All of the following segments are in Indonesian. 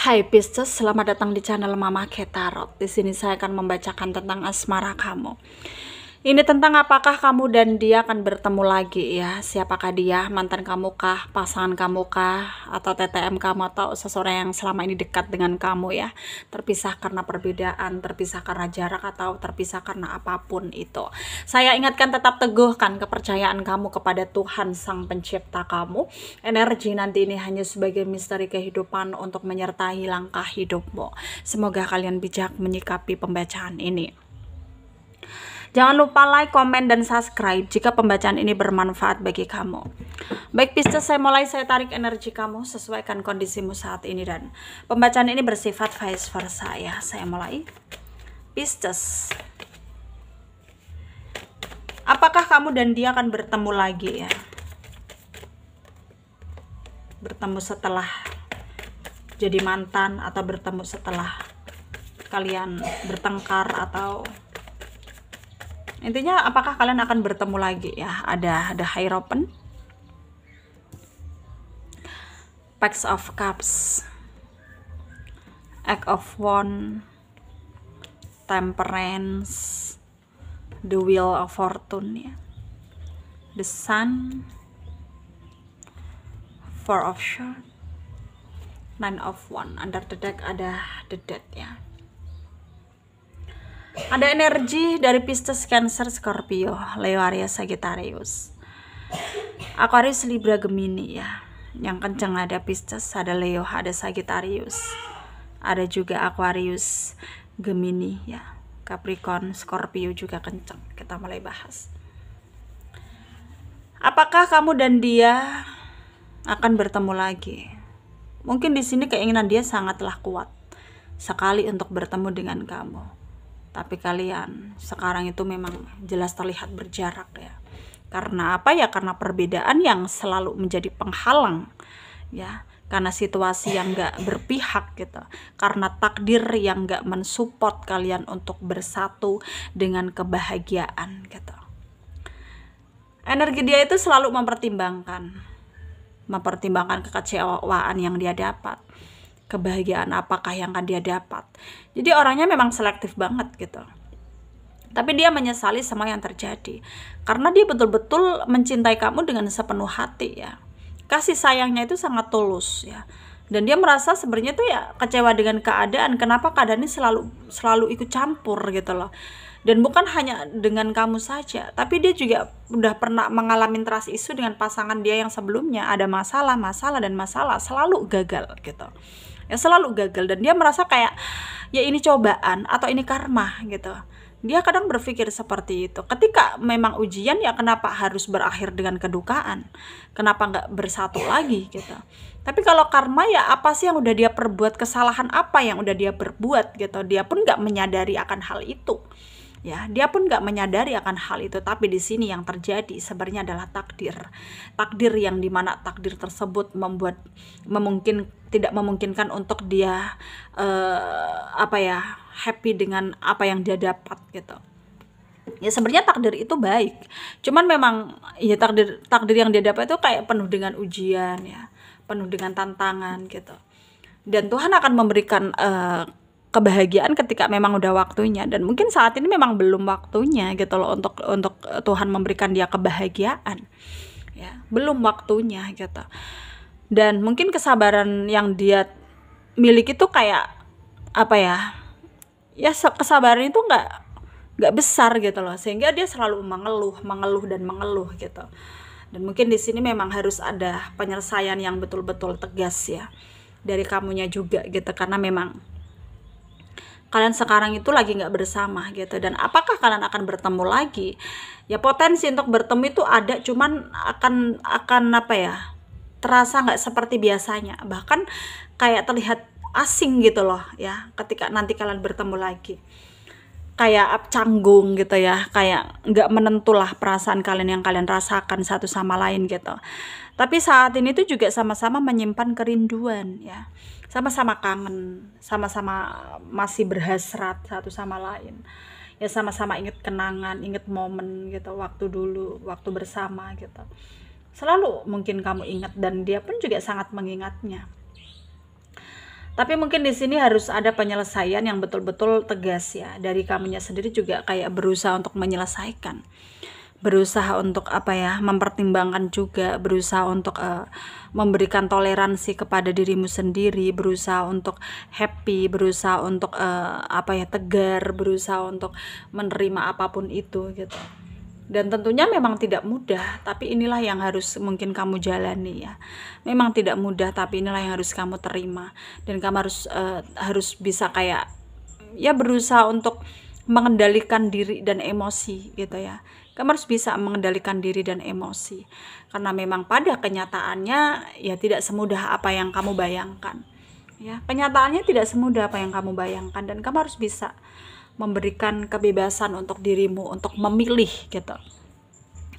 Hai Pisces, selamat datang di channel Mama Ketarot. Di sini saya akan membacakan tentang asmara kamu. Ini tentang apakah kamu dan dia akan bertemu lagi ya. Siapakah dia? Mantan kamu kah? Pasangan kamu kah? Atau TTM kamu? Atau seseorang yang selama ini dekat dengan kamu ya. Terpisah karena perbedaan, terpisah karena jarak, atau terpisah karena apapun itu. Saya ingatkan, tetap teguhkan kepercayaan kamu kepada Tuhan Sang Pencipta kamu. Energi nanti ini hanya sebagai misteri kehidupan untuk menyertai langkah hidupmu. Semoga kalian bijak menyikapi pembacaan ini. Jangan lupa like, komen, dan subscribe jika pembacaan ini bermanfaat bagi kamu. Baik Pisces, saya tarik energi kamu, sesuaikan kondisimu saat ini, dan pembacaan ini bersifat vice versa ya. Saya mulai. Pisces, apakah kamu dan dia akan bertemu lagi ya? Bertemu setelah jadi mantan, atau bertemu setelah kalian bertengkar, atau intinya apakah kalian akan bertemu lagi ya. Ada Hierophant, Page of Cups, Eight of Wands, Temperance, The Wheel of Fortune ya, The Sun, Four of Swords, Nine of Wands. Under the deck ada The Death ya. Ada energi dari Pisces, Cancer, Scorpio, Leo, Aries, Sagittarius, Aquarius, Libra, Gemini ya. Yang kencang ada Pisces, ada Leo, ada Sagittarius, ada juga Aquarius, Gemini ya. Capricorn, Scorpio juga kencang. Kita mulai bahas. Apakah kamu dan dia akan bertemu lagi? Mungkin di sini keinginan dia sangatlah kuat sekali untuk bertemu dengan kamu. Tapi kalian sekarang itu memang jelas terlihat berjarak ya. Karena apa ya? Karena perbedaan yang selalu menjadi penghalang ya. Karena situasi yang gak berpihak gitu. Karena takdir yang gak mensupport kalian untuk bersatu dengan kebahagiaan gitu. Energi dia itu selalu mempertimbangkan kekecewaan yang dia dapat, kebahagiaan apakah yang akan dia dapat. Jadi orangnya memang selektif banget gitu. Tapi dia menyesali semua yang terjadi, karena dia betul-betul mencintai kamu dengan sepenuh hati ya. Kasih sayangnya itu sangat tulus ya. Dan dia merasa sebenarnya tuh ya kecewa dengan keadaan. Kenapa keadaan ini selalu ikut campur gitu loh. Dan bukan hanya dengan kamu saja, tapi dia juga udah pernah mengalami trust issue dengan pasangan dia yang sebelumnya. Ada masalah, selalu gagal gitu ya, selalu gagal. Dan dia merasa kayak ya ini cobaan atau ini karma gitu. Dia kadang berpikir seperti itu. Ketika memang ujian ya kenapa harus berakhir dengan kedukaan, kenapa nggak bersatu lagi gitu. Tapi kalau karma ya apa sih yang udah dia perbuat, kesalahan apa yang udah dia perbuat gitu. Dia pun nggak menyadari akan hal itu ya, dia pun nggak menyadari akan hal itu. Tapi di sini yang terjadi sebenarnya adalah takdir yang dimana takdir tersebut tidak memungkinkan untuk dia happy dengan apa yang dia dapat gitu. Ya sebenarnya takdir itu baik, cuman memang ya takdir yang dia dapat itu kayak penuh dengan ujian ya, penuh dengan tantangan gitu. Dan Tuhan akan memberikan kebahagiaan ketika memang udah waktunya. Dan mungkin saat ini memang belum waktunya gitu loh untuk Tuhan memberikan dia kebahagiaan ya, belum waktunya gitu. Dan mungkin kesabaran yang dia miliki itu kayak apa ya, kesabaran itu nggak besar gitu loh, sehingga dia selalu mengeluh gitu. Dan mungkin di sini memang harus ada penyelesaian yang betul-betul tegas ya dari kamunya juga gitu, karena memang kalian sekarang itu lagi nggak bersama gitu. Dan apakah kalian akan bertemu lagi? Ya potensi untuk bertemu itu ada, cuman akan apa ya, terasa nggak seperti biasanya, bahkan kayak terlihat asing gitu loh ya ketika nanti kalian bertemu lagi. Kayak canggung gitu ya, kayak nggak menentulah perasaan kalian yang kalian rasakan satu sama lain gitu. Tapi saat ini tuh juga sama-sama menyimpan kerinduan ya, sama-sama kangen, sama-sama masih berhasrat satu sama lain ya, sama-sama inget kenangan, inget momen gitu, waktu dulu, waktu bersama gitu. Selalu mungkin kamu ingat, dan dia pun juga sangat mengingatnya. Tapi mungkin di sini harus ada penyelesaian yang betul-betul tegas ya. Dari kamunya sendiri juga kayak berusaha untuk menyelesaikan. Berusaha untuk apa ya, mempertimbangkan juga, berusaha untuk memberikan toleransi kepada dirimu sendiri, berusaha untuk happy, berusaha untuk apa ya, tegar, berusaha untuk menerima apapun itu gitu. Dan tentunya memang tidak mudah, tapi inilah yang harus mungkin kamu jalani ya. Memang tidak mudah, tapi inilah yang harus kamu terima. Dan kamu harus bisa kayak ya berusaha untuk mengendalikan diri dan emosi gitu ya. Kamu harus bisa mengendalikan diri dan emosi. Karena memang pada kenyataannya ya tidak semudah apa yang kamu bayangkan. Ya, kenyataannya tidak semudah apa yang kamu bayangkan, dan kamu harus bisa memberikan kebebasan untuk dirimu untuk memilih gitu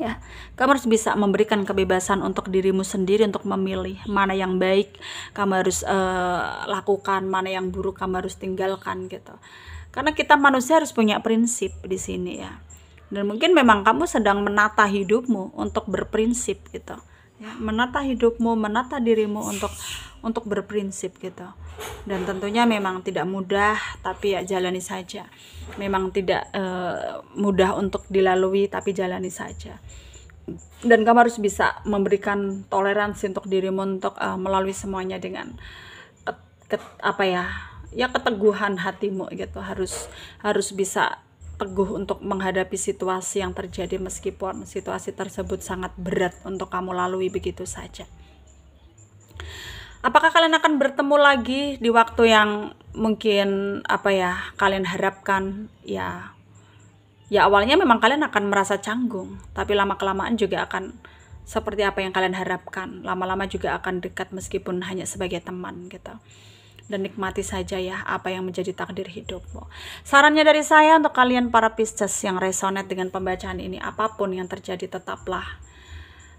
ya. Kamu harus bisa memberikan kebebasan untuk dirimu sendiri untuk memilih mana yang baik kamu harus lakukan, mana yang buruk kamu harus tinggalkan gitu. Karena kita manusia harus punya prinsip di sini ya. Dan mungkin memang kamu sedang menata hidupmu untuk berprinsip gitu ya, menata hidupmu, menata dirimu untuk berprinsip gitu. Dan tentunya memang tidak mudah, tapi ya jalani saja. Memang tidak mudah untuk dilalui, tapi jalani saja. Dan kamu harus bisa memberikan toleransi untuk dirimu untuk melalui semuanya dengan apa ya, ya keteguhan hatimu gitu. Harus bisa teguh untuk menghadapi situasi yang terjadi meskipun situasi tersebut sangat berat untuk kamu lalui begitu saja. Apakah kalian akan bertemu lagi di waktu yang mungkin apa ya kalian harapkan? Ya awalnya memang kalian akan merasa canggung, tapi lama-kelamaan juga akan seperti apa yang kalian harapkan. Lama-lama juga akan dekat meskipun hanya sebagai teman gitu. Dan nikmati saja ya apa yang menjadi takdir hidupmu. Sarannya dari saya untuk kalian para Pisces yang resonate dengan pembacaan ini, apapun yang terjadi tetaplah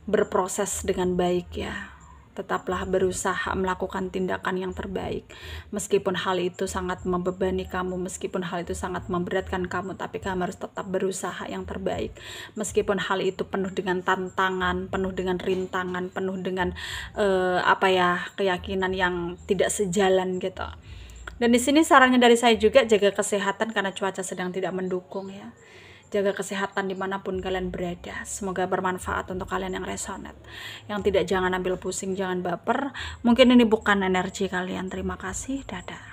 berproses dengan baik ya. Tetaplah berusaha melakukan tindakan yang terbaik. Meskipun hal itu sangat membebani kamu, meskipun hal itu sangat memberatkan kamu, tapi kamu harus tetap berusaha yang terbaik. Meskipun hal itu penuh dengan tantangan, penuh dengan rintangan, penuh dengan apa ya, keyakinan yang tidak sejalan gitu. Dan di sini sarannya dari saya juga, jaga kesehatan karena cuaca sedang tidak mendukung ya. Jaga kesehatan dimanapun kalian berada. Semoga bermanfaat untuk kalian yang resonate. Yang tidak, jangan ambil pusing, jangan baper. Mungkin ini bukan energi kalian. Terima kasih, dadah.